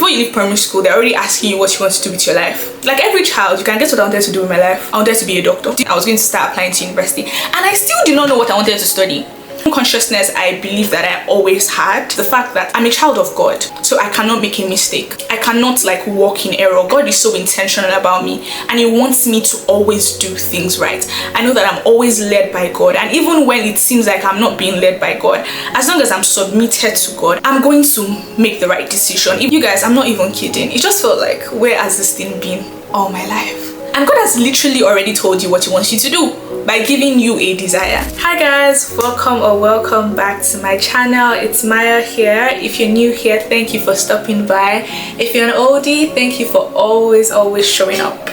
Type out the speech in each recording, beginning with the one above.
before you leave primary school, they're already asking you what you want to do with your life. Like every child, you can guess what I wanted to do with my life. I wanted to be a doctor. I was going to start applying to university, and I still did not know what I wanted to study. Consciousness I believe that I always had, the fact that I'm a child of God, so I cannot make a mistake. I cannot like walk in error. God is so intentional about me, and he wants me to always do things right. I know that I'm always led by God, and even when it seems like I'm not being led by God, as long as I'm submitted to God, I'm going to make the right decision. If you guys, I'm not even kidding, it just felt like, where has this thing been all my life? And God has literally already told you what he wants you to do by giving you a desire. Hi guys, welcome back to my channel. It's Maya here. If you're new here, thank you for stopping by. If you're an oldie, thank you for always showing up.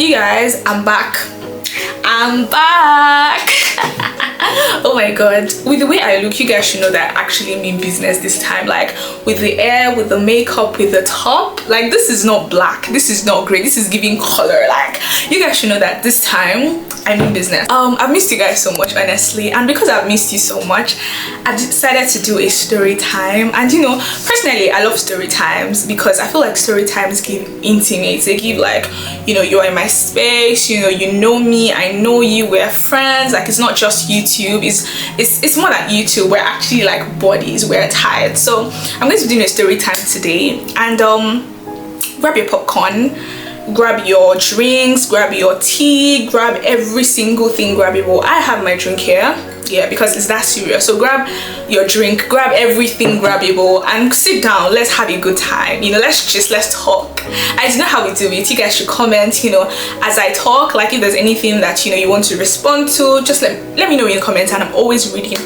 You guys, I'm back. Oh my god, with the way I look, you guys should know that I actually mean business this time. Like with the hair, with the makeup, with the top, like this is not black, this is not gray, this is giving color. Like you guys should know that this time I mean business. I've missed you guys so much, honestly, and because I've missed you so much, I decided to do a story time. And you know, personally I love story times because I feel like story times give intimate. They give like, you know, you're in my space, you know me, I know you, we're friends. Like it's not just YouTube, it's more than YouTube. We're actually like buddies, we're tired. So I'm going to be doing a story time today, and grab your popcorn, grab your drinks, grab your tea, grab every single thing grabbable. I have my drink here, yeah, because it's that serious. So grab your drink, grab everything grabbable, and sit down. Let's have a good time, you know, let's talk. I don't know how we do it. You guys should comment, you know, as I talk. Like if there's anything that, you know, you want to respond to, just let me know in the comments, and I'm always reading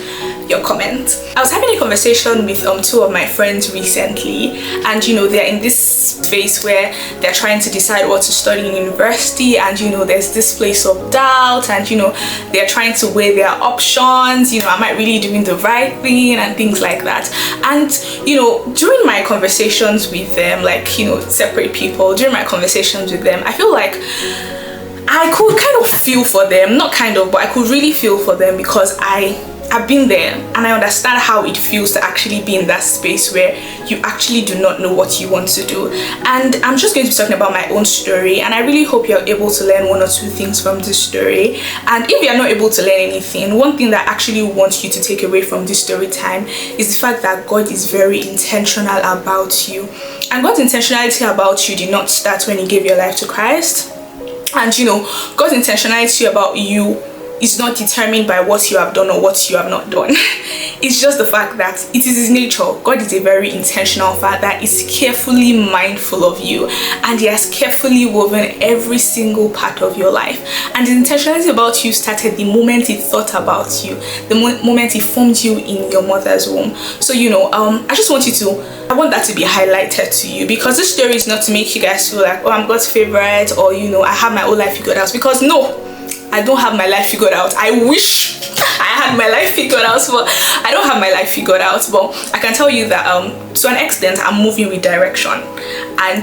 your comments. I was having a conversation with two of my friends recently, and you know, they're in this phase where they're trying to decide what to study in university, and you know, there's this place of doubt, and you know, they're trying to weigh their options. You know, am I really doing the right thing, and things like that. And you know, during my conversations with them, like, you know, separate people, during my conversations with them, I feel like I could kind of feel for them, not kind of, but I could really feel for them, because I've been there and I understand how it feels to actually be in that space where you actually do not know what you want to do. And I'm just going to be talking about my own story, and I really hope you're able to learn one or two things from this story. And if you're not able to learn anything, one thing that I actually want you to take away from this story time is the fact that God is very intentional about you. And God's intentionality about you did not start when he gave your life to Christ. And you know, God's intentionality about you is not determined by what you have done or what you have not done. It's just the fact that it is his nature. God is a very intentional Father. He's carefully mindful of you, and he has carefully woven every single part of your life. And the intentionality about you started the moment he thought about you, the moment he formed you in your mother's womb. So you know, I want that to be highlighted to you, because this story is not to make you guys feel like, oh, I'm God's favorite, or you know, I have my whole life figured out. Because no, I don't have my life figured out. I wish I had my life figured out, but I don't have my life figured out. But I can tell you that to an extent I'm moving with direction. And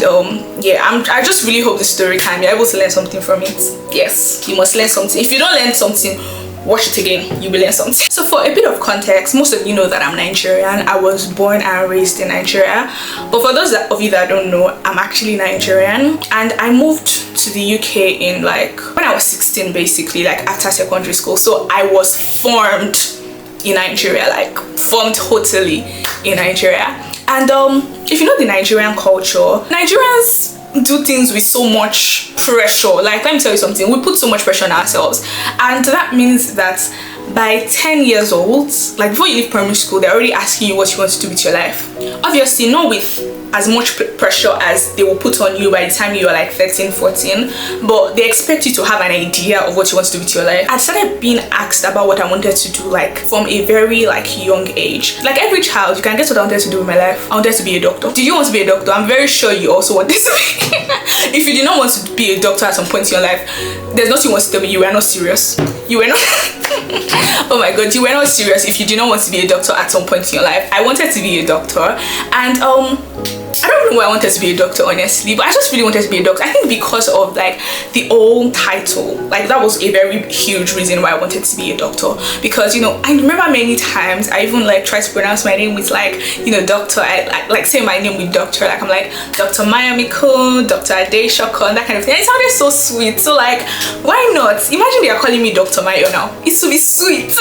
yeah, I just really hope the story time you're able to learn something from it. Yes, you must learn something. If you don't learn something, watch it again, you will learn something. So for a bit of context, most of you know that I'm Nigerian. I was born and raised in Nigeria, but for those of you that don't know, I'm actually Nigerian, and I moved to the UK in like when I was 16, basically, like after secondary school. So I was formed in Nigeria, like formed totally in Nigeria. And if you know the Nigerian culture, Nigerians do things with so much pressure. Like, let me tell you something, we put so much pressure on ourselves, and that means that by 10 years old, like before you leave primary school, they're already asking you what you want to do with your life. Obviously not with as much pressure as they will put on you by the time you are like 13, 14, but they expect you to have an idea of what you want to do with your life. I started being asked about what I wanted to do like from a very like young age. Like every child, you can guess what I wanted to do with my life. I wanted to be a doctor. Did you want to be a doctor? I'm very sure you also wanted to be. If you did not want to be a doctor at some point in your life, there's nothing you want to tell me. You were not serious. You were not oh my god, you were not serious if you did not want to be a doctor at some point in your life. I wanted to be a doctor, and I don't know why I wanted to be a doctor, honestly, but I just really wanted to be a doctor. I think because of like the old title, like that was a very huge reason why I wanted to be a doctor. Because, you know, I remember many times I even like tried to pronounce my name with like, you know, doctor. I like say my name with doctor, like I'm like Dr. Mayamiko, Dr. Adeshoko, and that kind of thing. It sounded so sweet. So like, why not? Imagine they are calling me Dr. Mayo now. It would be sweet.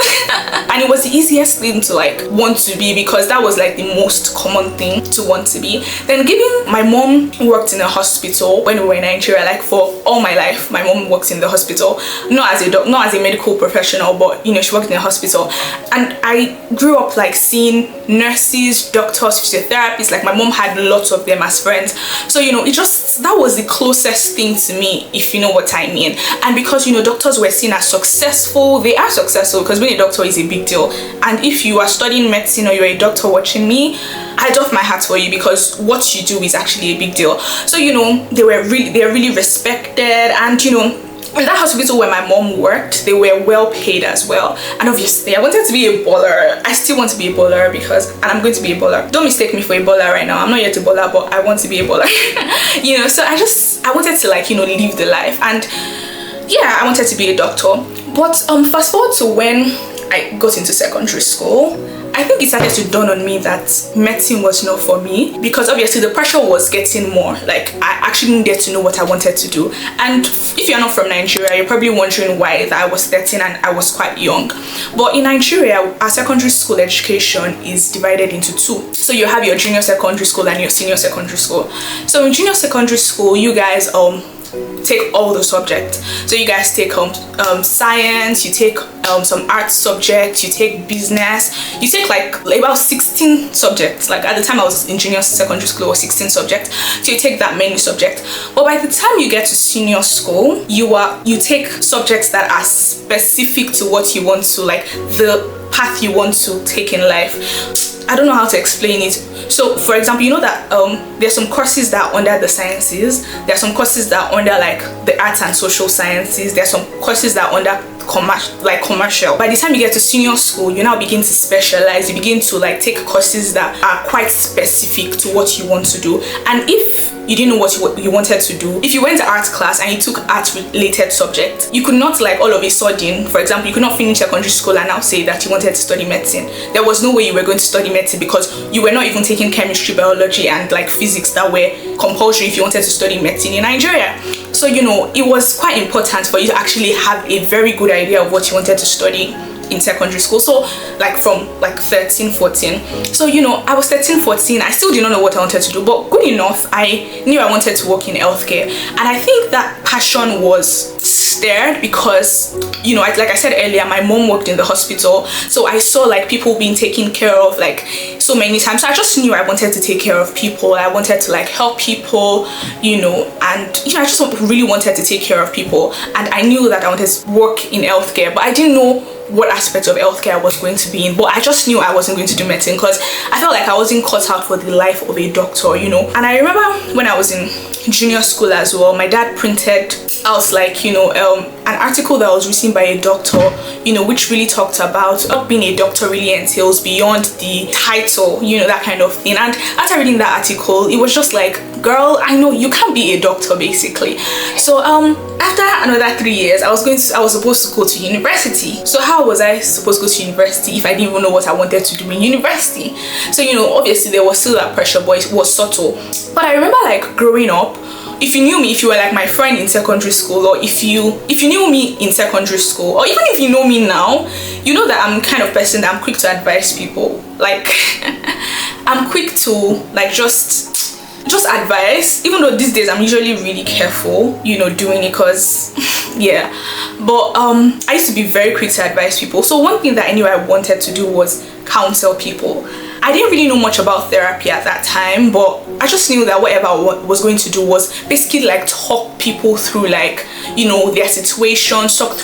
And it was the easiest thing to like want to be, because that was like the most common thing to want to be. Then given my mom worked in a hospital when we were in Nigeria, like for all my life my mom worked in the hospital, not as a medical professional, but you know, she worked in a hospital. And I grew up like seeing nurses, doctors, physiotherapists. Like my mom had lots of them as friends, so you know, that was the closest thing to me, if you know what I mean. And because, you know, doctors were seen as successful, they are successful, because being a doctor is a big deal. And if you are studying medicine or you're a doctor watching me, I doff my hat for you, because what you do is actually a big deal. So you know, they're really respected. And you know, in that hospital where my mom worked, they were well paid as well. And obviously I wanted to be a baller. I still want to be a baller, and I'm going to be a baller. Don't mistake me for a baller right now. I'm not yet a baller, but I want to be a baller. You know, so I wanted to like, you know, live the life. And yeah, I wanted to be a doctor. But fast forward to when I got into secondary school, I think it started to dawn on me that medicine was not for me, because obviously the pressure was getting more. Like I actually needed to know what I wanted to do. And if you're not from Nigeria, you're probably wondering why that I was 13 and I was quite young. But in Nigeria, our secondary school education is divided into two. So you have your junior secondary school and your senior secondary school. So in junior secondary school, you guys take all the subjects. So you guys take science, you take some art subjects, you take business, you take like about 16 subjects. Like at the time I was in junior secondary school, it was 16 subjects. So you take that many subjects. But by the time you get to senior school, you take subjects that are specific to what you want to, like the path you want to take in life. I don't know how to explain it. So for example, you know that there's some courses that are under the sciences, there are some courses that are under like the arts and social sciences, there are some courses that are under commercial. By the time you get to senior school, you now begin to specialize. You begin to like take courses that are quite specific to what you want to do. And if you didn't know what you wanted to do, if you went to art class and you took art related subjects, you could not like all of a sudden, for example, you could not finish secondary school and now say that you wanted to study medicine. There was no way you were going to study medicine, because you were not even taking chemistry, biology and like physics that were compulsory if you wanted to study medicine in Nigeria. So you know, it was quite important for you to actually have a very good idea of what you wanted to study in secondary school. So like from like 13, 14. So you know, I was 13, 14. I still did not know what I wanted to do, but good enough, I knew I wanted to work in healthcare. And I think that passion was stirred because, you know, like I said earlier, my mom worked in the hospital, so I saw like people being taken care of like so many times. So I just knew I wanted to take care of people. I wanted to like help people, you know, and you know, I just really wanted to take care of people. And I knew that I wanted to work in healthcare, but I didn't know what aspect of healthcare I was going to be in. But I just knew I wasn't going to do medicine, because I felt like I wasn't cut out for the life of a doctor, you know. And I remember when I was in junior school as well, my dad printed out like, you know, an article that was written by a doctor, you know, which really talked about what being a doctor really entails beyond the title, you know, that kind of thing. And after reading that article, it was just like, girl, I know you can't be a doctor, basically. So after another 3 years, I was supposed to go to university. So how was I supposed to go to university if I didn't even know what I wanted to do in university? So you know, obviously there was still that pressure, but it was subtle. But I remember like growing up, if you knew me, if you were like my friend in secondary school, or if you knew me in secondary school, or even if you know me now, you know that I'm the kind of person that I'm quick to advise people. Like I'm quick to like just advise, even though these days I'm usually really careful, you know, doing it, because yeah. But I used to be very quick to advise people. So one thing that I knew I wanted to do was counsel people. I didn't really know much about therapy at that time, but I just knew that whatever I was going to do was basically like talk people through, like, you know, their situations, talk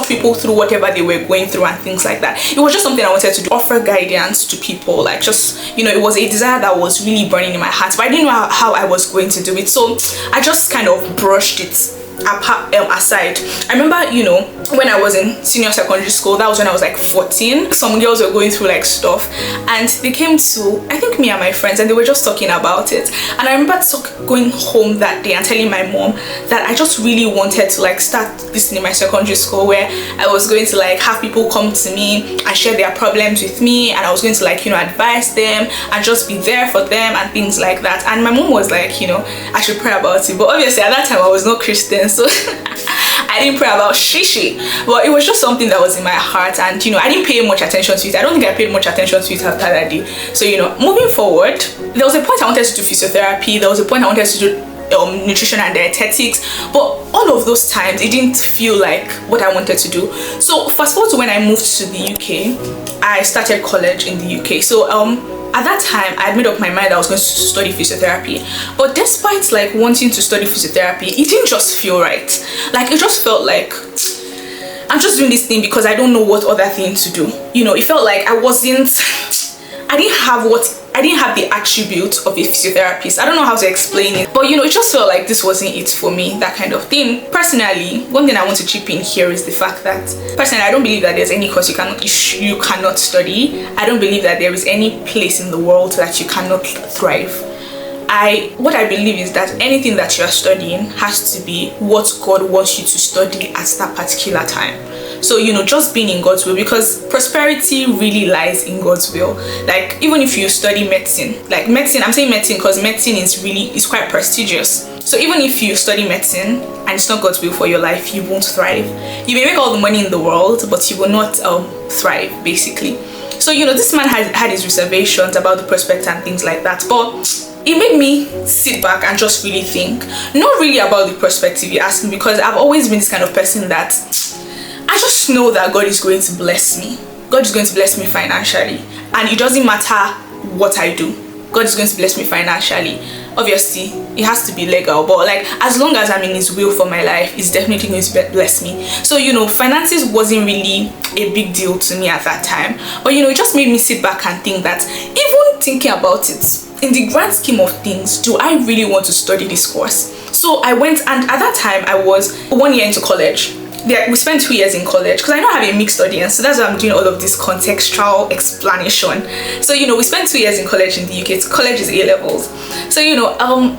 people through whatever they were going through and things like that. It was just something I wanted to do, offer guidance to people, like just, you know, it was a desire that was really burning in my heart, but I didn't know how I was going to do it. So I just kind of brushed it aside. I remember, you know, when I was in senior secondary school. That was when I was like 14. Some girls were going through like stuff, and they came to, I think, me and my friends, and they were just talking about it. And I remember going home that day and telling my mom that I just really wanted to like start this in my secondary school, where I was going to like have people come to me and share their problems with me, and I was going to like, you know, advise them and just be there for them and things like that. And my mom was like, you know, I should pray about it. But obviously at that time I was not Christian, so I didn't pray about shishi, but it was just something that was in my heart, and you know, I didn't pay much attention to it. I don't think I paid much attention to it after that day. So you know, moving forward, there was a point I wanted to do physiotherapy, there was a point I wanted to do nutrition and dietetics, but all of those times it didn't feel like what I wanted to do. So fast forward to when I moved to the UK, I started college in the UK. So at that time I had made up my mind I was going to study physiotherapy, but despite like wanting to study physiotherapy, it didn't just feel right. Like it just felt like I'm just doing this thing because I don't know what other thing to do. You know, it felt like I didn't have the attribute of a physiotherapist. I don't know how to explain it, but you know, it just felt like this wasn't it for me, that kind of thing. Personally, one thing I want to chip in here is the fact that personally I don't believe that there's any course you cannot study. I don't believe that there is any place in the world that you cannot thrive. What I believe is that anything that you're studying has to be what God wants you to study at that particular time. So you know, just being in God's will, because prosperity really lies in God's will. Like even if you study medicine, like medicine, I'm saying medicine because medicine is quite prestigious. So even if you study medicine and it's not God's will for your life, you won't thrive. You may make all the money in the world, but you will not thrive, basically. So you know, this man had his reservations about the prospects and things like that, but it made me sit back and just really think, not really about the perspective you ask me, because I've always been this kind of person that I just know that God is going to bless me. God is going to bless me financially, and it doesn't matter what I do. God is going to bless me financially. Obviously, it has to be legal, but like as long as I'm in His will for my life, it's definitely going to bless me. So you know, finances wasn't really a big deal to me at that time, but you know, it just made me sit back and think that even thinking about it, in the grand scheme of things, do I really want to study this course? So I went, and at that time I was 1 year into college. We spent 2 years in college, because I know I have a mixed audience, so that's why I'm doing all of this contextual explanation. So you know, we spent 2 years in college in the UK. College is A-levels. So you know,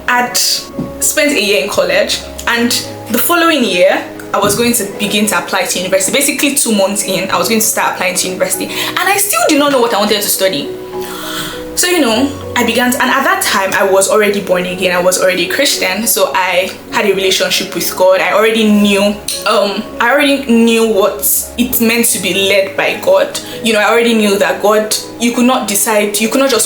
I'd spent a year in college, and the following year I was going to begin to apply to university. Basically 2 months in, I was going to start applying to university, and I still did not know what I wanted to study. So you know, I began to, and at that time I was already born again, I was already a Christian, so I had a relationship with God. I already knew what it meant to be led by God. You know, I already knew that God, you could not just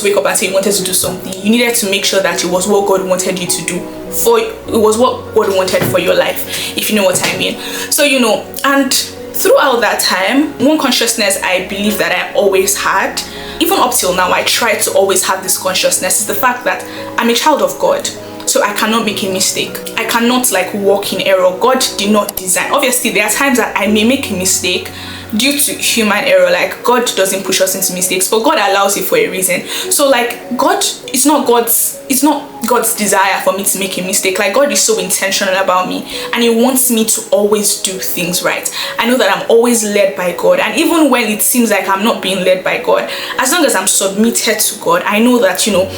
wake up and say you wanted to do something. You needed to make sure that it was what God wanted you to do. It was what God wanted for your life, if you know what I mean. So you know, and throughout that time, one consciousness I believe that I always had, even up till now, I try to always have this consciousness, is the fact that I'm a child of God. So I cannot make a mistake. I cannot like walk in error. God did not design. Obviously, there are times that I may make a mistake due to human error. Like God doesn't push us into mistakes, but God allows it for a reason. So like God, it's not God's desire for me to make a mistake. Like God is so intentional about me, and He wants me to always do things right. I know that I'm always led by God, and even when it seems like I'm not being led by God, as long as I'm submitted to God, I know that, you know,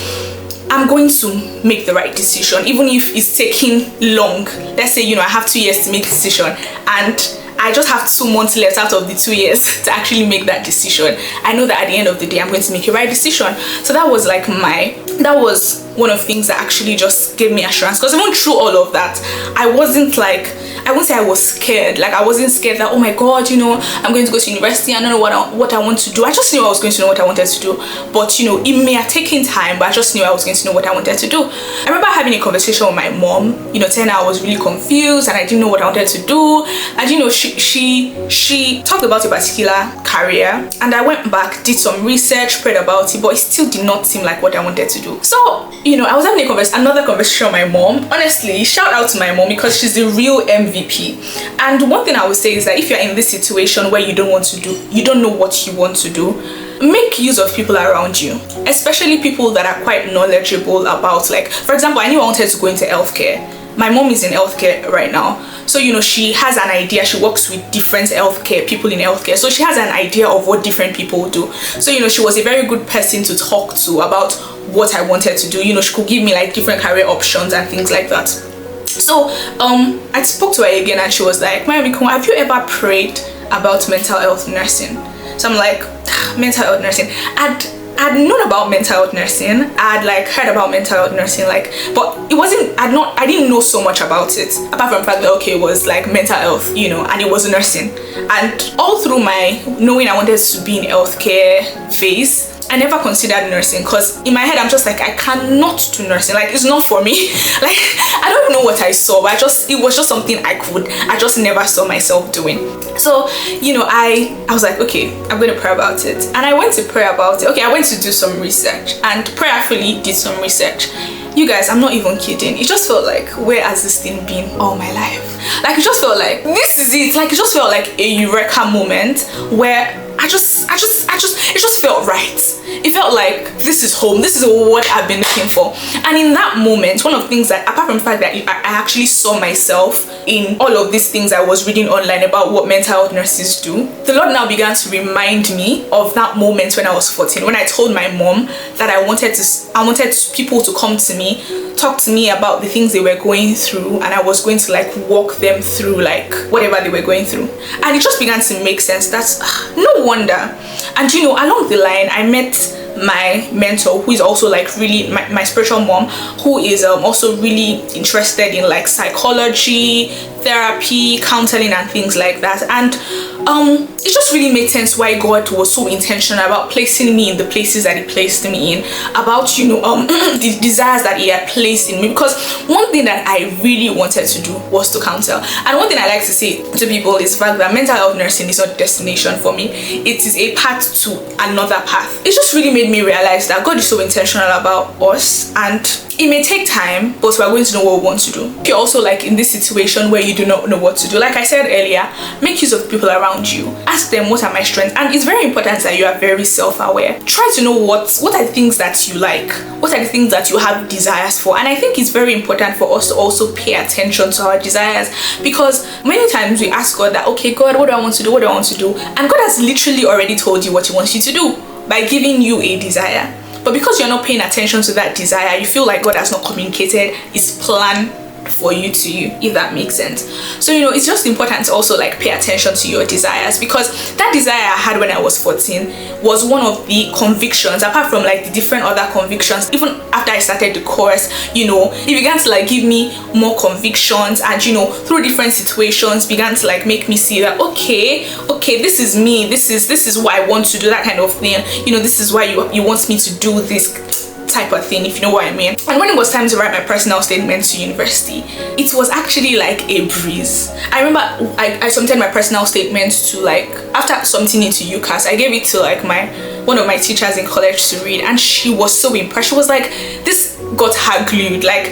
I'm going to make the right decision, even if it's taking long. Let's say, you know, I have 2 years to make a decision, and I just have 2 months left out of the 2 years to actually make that decision. I know that at the end of the day, I'm going to make a right decision. So that was like that was one of the things that actually just gave me assurance, because even through all of that, I wouldn't say I was scared. Like I wasn't scared that, oh my God, you know, I'm going to go to university, I don't know what I want to do. I just knew I was going to know what I wanted to do. But you know, it may have taken time, but I just knew I was going to know what I wanted to do. I remember having a conversation with my mom, you know, telling her I was really confused and I didn't know what I wanted to do. And you know, she talked about a particular career, and I went back, did some research, prayed about it, but it still did not seem like what I wanted to do. So you know, I was having another conversation with my mom. Honestly, shout out to my mom, because she's the real MVP. And one thing I would say is that if you're in this situation where you don't know what you want to do, make use of people around you, especially people that are quite knowledgeable about, like, for example, I knew I wanted to go into healthcare. my mom is in healthcare right now, so you know, she has an idea. She works with different healthcare people in healthcare, so she has an idea of what different people do. So you know, she was a very good person to talk to about what I wanted to do. You know, she could give me like different career options and things like that. So I spoke to her again, and she was like, Mayabikun, have you ever prayed about mental health nursing? So I'm like, mental health nursing. I'd known about mental health nursing. I'd like heard about mental health nursing, like, but it wasn't, I didn't know so much about it, apart from the fact that, okay, it was like mental health, you know, and it was nursing. And all through my knowing I wanted to be in healthcare phase, I never considered nursing, because in my head I'm just like, I cannot do nursing, like it's not for me. Like I don't know what I saw, but it was just something I just never saw myself doing. So you know, I was like, okay, I'm going to pray about it. And I went to pray about it. Okay, I went to do some research and prayerfully did some research. You guys, I'm not even kidding. It just felt like, where has this thing been all my life? Like it just felt like, this is it. Like it just felt like a eureka moment where it just felt right. It felt like, this is home, this is what I've been looking for. And in that moment, one of the things that, apart from the fact that I actually saw myself in all of these things I was reading online about what mental health nurses do, the Lord now began to remind me of that moment when I was 14, when I told my mom that I wanted people to come to me, talk to me about the things they were going through, and I was going to like walk them through like whatever they were going through. And it just began to make sense. That's no wonder. And you know, along the line, I met my mentor, who is also like really my spiritual mom, who is also really interested in like psychology, therapy, counseling and things like that. And it just really made sense why God was so intentional about placing me in the places that he placed me in, about, you know, the desires that he had placed in me. Because one thing that I really wanted to do was to counsel. And one thing I like to say to people is the fact that mental health nursing is not a destination for me, it is a path to another path. It just really made me realize that God is so intentional about us, and it may take time, but we're going to know what we want to do. If you're also like in this situation where you do not know what to do, like I said earlier, make use of the people around you. Ask them, what are my strengths? And it's very important that you are very self-aware. Try to know what are the things that you like, what are the things that you have desires for. And I think it's very important for us to also pay attention to our desires, because many times we ask God that, okay, God, what do I want to do? What do I want to do? And God has literally already told you what he wants you to do by giving you a desire. But because you're not paying attention to that desire, you feel like God has not communicated his plan for you to you, if that makes sense. So you know, it's just important to also like pay attention to your desires, because that desire I had when I was 14 was one of the convictions, apart from like the different other convictions. Even after I started the course, you know, it began to like give me more convictions, and you know, through different situations began to like make me see that, okay, this is me, this is what I want to do, that kind of thing. You know, this is why you want me to do this type of thing, if you know what I mean. And when it was time to write my personal statement to university, it was actually like a breeze. I remember I submitted my personal statement to, like, after submitting it to UCAS, I gave it to like one of my teachers in college to read, and she was so impressed. She was like, this got her glued. Like,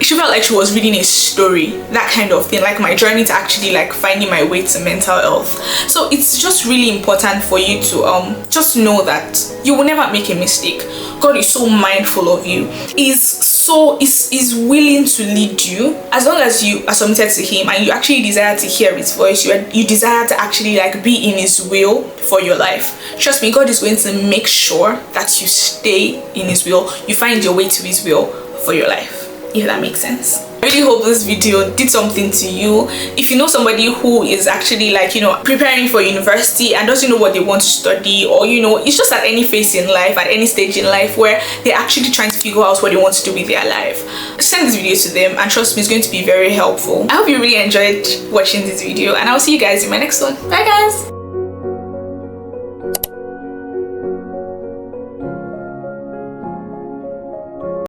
she felt like she was reading a story, that kind of thing, like my journey to actually like finding my way to mental health. So it's just really important for you to just know that you will never make a mistake. God is so mindful of you. Is willing to lead you, as long as you are submitted to him and you actually desire to hear his voice. You desire to actually like be in his will for your life. Trust me, God is going to make sure that you stay in his will. You find your way to his will for your life, if that makes sense. I really hope this video did something to you. If you know somebody who is actually like, you know, preparing for university and doesn't know what they want to study, or you know, it's just at any phase in life, at any stage in life where they're actually trying to figure out what they want to do with their life, send this video to them, and trust me, it's going to be very helpful. I hope you really enjoyed watching this video, and I'll see you guys in my next one. Bye guys.